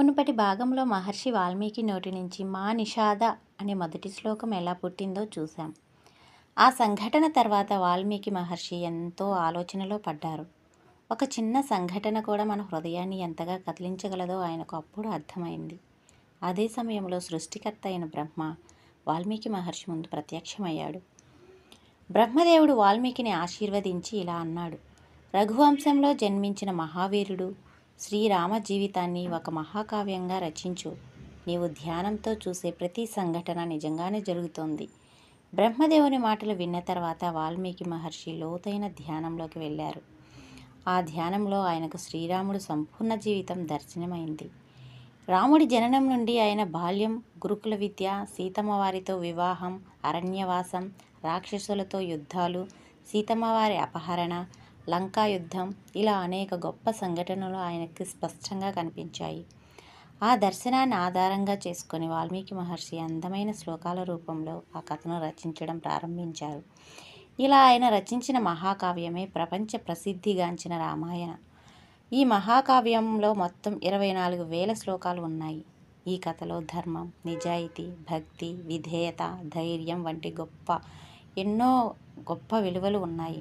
మునుపటి భాగంలో మహర్షి వాల్మీకి నోటి నుంచి మా నిషాద అనే మొదటి శ్లోకం ఎలా పుట్టిందో చూశాం. ఆ సంఘటన తర్వాత వాల్మీకి మహర్షి ఎంతో ఆలోచనలో పడ్డారు. ఒక చిన్న సంఘటన కూడా మన హృదయాన్ని ఎంతగా కదిలించగలదో ఆయనకు అప్పుడు అర్థమైంది. అదే సమయంలో సృష్టికర్త అయిన బ్రహ్మ వాల్మీకి మహర్షి ముందు ప్రత్యక్షమయ్యాడు. బ్రహ్మదేవుడు వాల్మీకిని ఆశీర్వదించి ఇలా అన్నాడు: రఘువంశంలో జన్మించిన మహావీరుడు శ్రీరామ జీవితాన్ని ఒక మహాకావ్యంగా రచించు. నీవు ధ్యానంతో చూసే ప్రతి సంఘటన నిజంగానే జరుగుతోంది. బ్రహ్మదేవుని మాటలు విన్న తర్వాత వాల్మీకి మహర్షి లోతైన ధ్యానంలోకి వెళ్ళారు. ఆ ధ్యానంలో ఆయనకు శ్రీరాముడు సంపూర్ణ జీవితం దర్శనమైంది. రాముడి జననం నుండి ఆయన బాల్యం, గురుకుల విద్య, సీతమ్మవారితో వివాహం, అరణ్యవాసం, రాక్షసులతో యుద్ధాలు, సీతమ్మవారి అపహరణ, లంకా యుద్ధం, ఇలా అనేక గొప్ప సంఘటనలు ఆయనకి స్పష్టంగా కనిపించాయి. ఆ దర్శనాన్ని ఆధారంగా చేసుకొని వాల్మీకి మహర్షి అందమైన శ్లోకాల రూపంలో ఆ కథను రచించడం ప్రారంభించారు. ఇలా ఆయన రచించిన మహాకావ్యమే ప్రపంచ ప్రసిద్ధిగాంచిన రామాయణ. ఈ మహాకావ్యంలో మొత్తం 24,000 శ్లోకాలు ఉన్నాయి. ఈ కథలో ధర్మం, నిజాయితీ, భక్తి, విధేయత, ధైర్యం వంటి ఎన్నో గొప్ప విలువలు ఉన్నాయి.